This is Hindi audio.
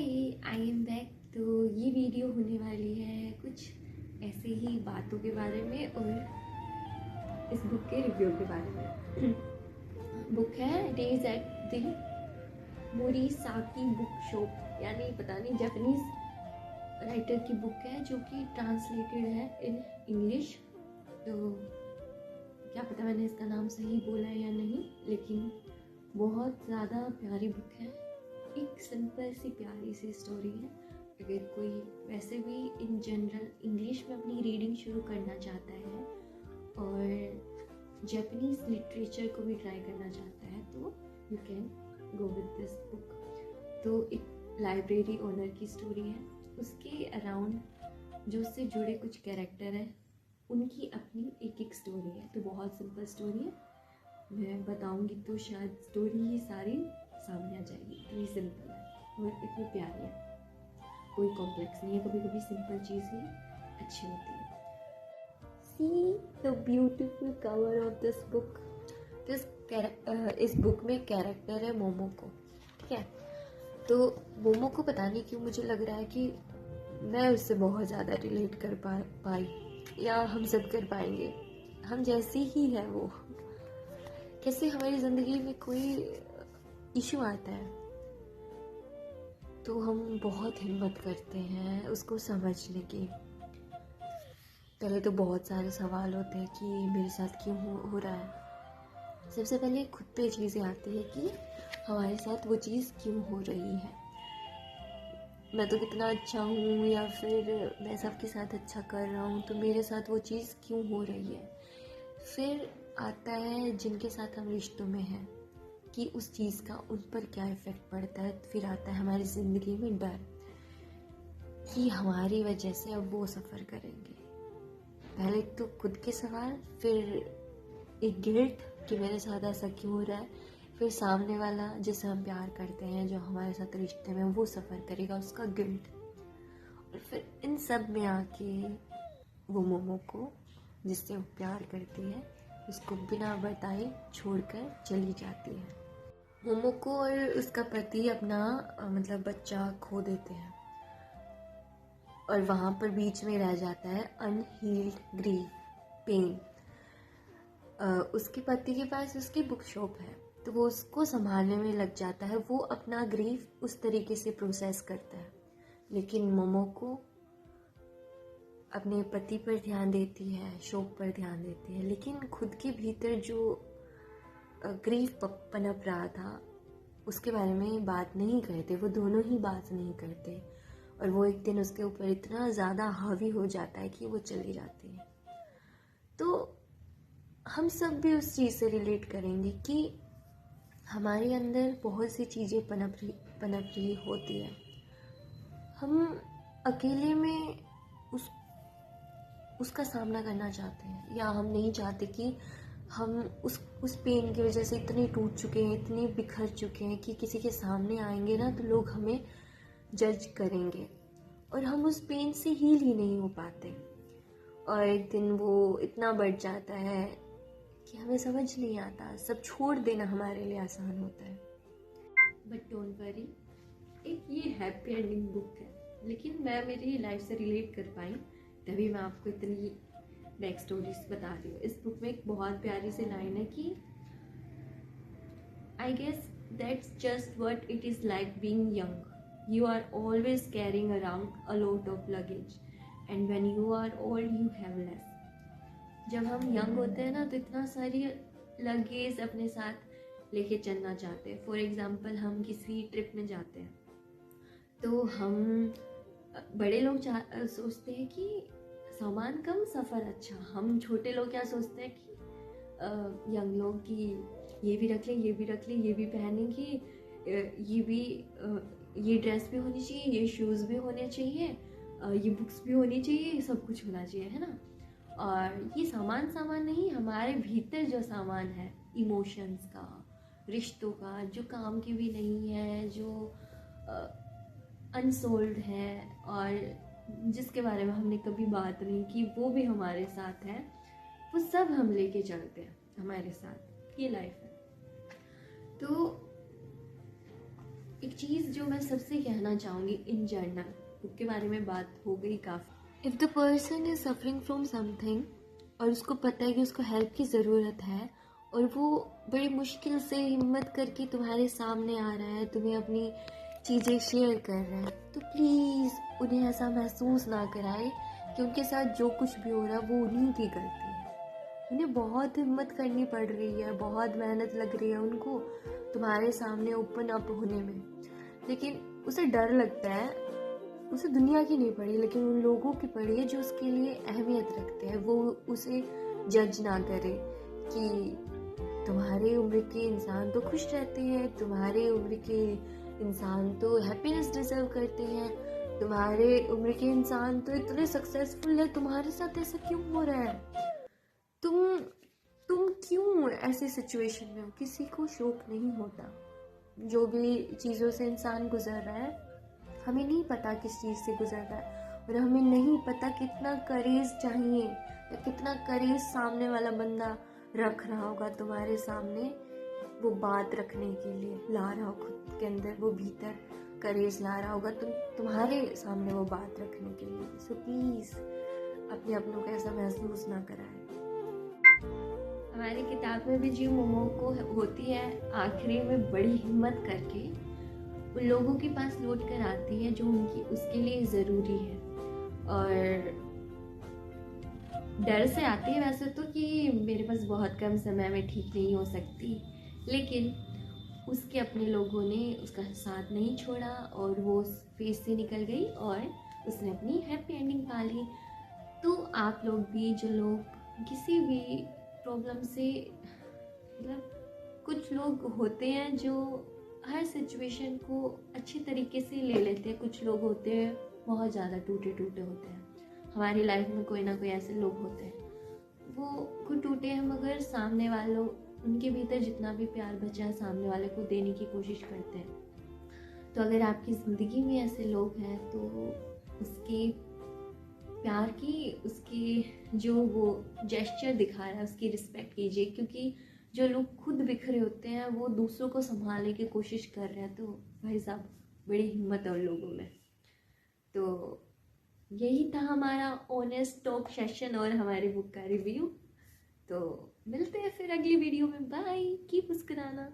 I am back. तो ये वीडियो होने वाली है कुछ ऐसे ही बातों के बारे में और इस बुक के रिव्यू के बारे में। बुक है days at the Morisaki book shop, यानी पता नहीं जापानीज राइटर की बुक है जो कि ट्रांसलेटेड है इन इंग्लिश। तो क्या पता मैंने इसका नाम सही बोला है या नहीं, लेकिन बहुत ज़्यादा प्यारी बुक है। एक सिंपल सी प्यारी सी स्टोरी है। अगर कोई वैसे भी इन जनरल इंग्लिश में अपनी रीडिंग शुरू करना चाहता है और जापानीज लिटरेचर को भी ट्राई करना चाहता है तो you can go with this book. तो एक लाइब्रेरी ओनर की स्टोरी है, उसके अराउंड जो उससे जुड़े कुछ कैरेक्टर हैं उनकी अपनी एक एक स्टोरी है। तो बहुत सिंपल स्टोरी है, मैं बताऊंगी तो शायद स्टोरी ही सारी सामने आ जाएगी। इतनी सिंपल है और इतनी प्यारी है, कोई कॉम्प्लेक्स नहीं है। कभी कभी सिंपल चीज़ ही अच्छी होती है। See the beautiful cover of this book. इस बुक में कैरेक्टर है मोमोको, ठीक है। तो मोमोको पता नहीं क्यों मुझे लग रहा है कि मैं उससे बहुत ज़्यादा रिलेट कर पाई या हम सब कर पाएंगे। हम जैसी ही है वो। कैसे हमारी ज़िंदगी में कोई इशू आता है तो हम बहुत हिम्मत करते हैं उसको समझने की। पहले तो बहुत सारे सवाल होते हैं कि मेरे साथ क्यों हो रहा है। सबसे पहले खुद पे चीज़ें आती है कि हमारे साथ वो चीज़ क्यों हो रही है। मैं तो कितना अच्छा हूँ या फिर मैं सबके साथ अच्छा कर रहा हूँ, तो मेरे साथ वो चीज़ क्यों हो रही है। फिर आता है जिनके साथ हम रिश्तों में हैं कि उस चीज़ का उन पर क्या इफ़ेक्ट पड़ता है। फिर आता है हमारी ज़िंदगी में डर कि हमारी वजह से अब वो सफ़र करेंगे। पहले तो खुद के सवाल, फिर एक गिल्ट कि मेरे साथ ऐसा क्यों हो रहा है, फिर सामने वाला जिसे हम प्यार करते हैं जो हमारे साथ रिश्ते में वो सफ़र करेगा, उसका गिल्ट। और फिर इन सब में आके वो मोमो को जिससे वो प्यार करती है उसको बिना बताए छोड़कर चली जाती है। मोमोको और उसका पति अपना मतलब बच्चा खो देते हैं और वहाँ पर बीच में रह जाता है अनहील्ड ग्रीफ पेन। उसके पति के पास उसकी बुक शॉप है तो वो उसको संभालने में लग जाता है। वो अपना ग्रीफ उस तरीके से प्रोसेस करता है, लेकिन मोमोको अपने पति पर ध्यान देती है, शॉप पर ध्यान देती है, लेकिन खुद के भीतर जो ग्रीफ पनप रहा था उसके बारे में बात नहीं करते। वो दोनों ही बात नहीं करते और वो एक दिन उसके ऊपर इतना ज़्यादा हावी हो जाता है कि वो चली जाती है। तो हम सब भी उस चीज़ से रिलेट करेंगे कि हमारे अंदर बहुत सी चीज़ें पनप रही होती है। हम अकेले में उसका सामना करना चाहते हैं या हम नहीं चाहते कि हम उस पेन की वजह से इतने टूट चुके हैं, इतने बिखर चुके हैं कि किसी के सामने आएंगे ना तो लोग हमें जज करेंगे और हम उस पेन से हील ही नहीं हो पाते। और एक दिन वो इतना बढ़ जाता है कि हमें समझ नहीं आता, सब छोड़ देना हमारे लिए आसान होता है। बट डोंट वरी, एक ये हैप्पी एंडिंग बुक है, लेकिन मैं मेरी लाइफ से रिलेट कर पाई तभी मैं आपको इतनी बैक स्टोरीज बता रही हूँ। इस बुक में एक बहुत प्यारी सी लाइन है कि I guess that's just what it is like being young. You are always carrying around a lot of luggage and when you are old you have less. जब हम यंग होते हैं ना तो इतना सारी लगेज अपने साथ लेके चलना चाहते हैं। फॉर एग्जाम्पल हम किसी ट्रिप में जाते हैं तो हम बड़े लोग सोचते हैं कि सामान कम सफ़र अच्छा। हम छोटे लोग क्या सोचते हैं कि यंग लोग कि ये भी रख लें, ये भी रख लें, ये भी पहनेंगे, ये भी ये ड्रेस भी होनी चाहिए, ये शूज़ भी होने चाहिए, ये बुक्स भी होनी चाहिए, सब कुछ होना चाहिए, है ना। और ये सामान नहीं, हमारे भीतर जो सामान है इमोशंस का, रिश्तों का, जो काम के भी नहीं है, जो अनसोल्ड है और जिसके बारे में हमने कभी बात नहीं की, वो भी हमारे साथ है। वो सब हम लेके चलते हैं हमारे साथ, ये लाइफ है। तो एक चीज़ जो मैं सबसे कहना चाहूँगी इन जनरल, बुक के बारे में बात हो गई काफ़ी। If the person is suffering from something और उसको पता है कि उसको हेल्प की ज़रूरत है और वो बड़ी मुश्किल से हिम्मत करके तुम्हारे सामने आ रहा है, तुम्हें अपनी चीज़ें शेयर कर रहा है, तो प्लीज़ उन्हें ऐसा महसूस ना कराए कि उनके साथ जो कुछ भी हो रहा है वो उन्हीं की गलती है। उन्हें बहुत हिम्मत करनी पड़ रही है, बहुत मेहनत लग रही है उनको तुम्हारे सामने ओपन अप होने में, लेकिन उसे डर लगता है। उसे दुनिया की नहीं पड़ी, लेकिन उन लोगों की पड़ी है जो उसके लिए अहमियत रखते हैं। वो उसे जज ना करे कि तुम्हारे उम्र के इंसान तो खुश रहते हैं, तुम्हारे उम्र के इंसान तो हैप्पीनेस डिजर्व करते हैं, तुम्हारे उम्र के इंसान तो इतने सक्सेसफुल है, तुम्हारे साथ ऐसा क्यों हो रहा है? तुम क्यों ऐसी सिचुएशन में हो? किसी को शौक नहीं होता। जो भी चीज़ों से इंसान गुजर रहा है, हमें नहीं पता किस चीज़ से गुजर रहा है, और हमें नहीं पता कितना करेज चाहिए या कितना करेज सामने वाला बंदा रख रहा होगा तुम्हारे सामने, वो बात रखने के लिए ला रहा हो, खुद के अंदर वो भीतर करेज ला रहा होगा तुम्हारे सामने वो बात रखने के लिए। सो प्लीज़ अपने अपनों को ऐसा महसूस ना कराएं। हमारी किताब में भी जी मोमो को होती है आखिरी में बड़ी हिम्मत करके उन लोगों के पास लौट कर आती है जो उनकी उसके लिए ज़रूरी है, और डर से आती है वैसे तो कि मेरे पास बहुत कम समय में ठीक नहीं हो सकती, लेकिन उसके अपने लोगों ने उसका साथ नहीं छोड़ा और वो उस फेज से निकल गई और उसने अपनी हैप्पी एंडिंग पा ली। तो आप लोग भी, जो लोग किसी भी प्रॉब्लम से, मतलब कुछ लोग होते हैं जो हर सिचुएशन को अच्छे तरीके से ले लेते हैं, कुछ लोग होते हैं बहुत ज़्यादा टूटे टूटे होते हैं। हमारी लाइफ में कोई ना कोई ऐसे लोग होते हैं, वो खुद टूटे हैं मगर सामने वालों, उनके भीतर जितना भी प्यार बचा है सामने वाले को देने की कोशिश करते हैं। तो अगर आपकी ज़िंदगी में ऐसे लोग हैं तो उसके प्यार की, उसकी जो वो जेस्चर दिखा रहा है उसकी रिस्पेक्ट कीजिए, क्योंकि जो लोग खुद बिखरे होते हैं वो दूसरों को संभालने की कोशिश कर रहे हैं। तो भाई साहब, बड़ी हिम्मत है उन लोगों में। तो यही था हमारा ऑनेस्ट टॉक सेशन और हमारी बुक का रिव्यू। तो मिलते हैं फिर अगली वीडियो में। बाय, कीप मुस्कुराना।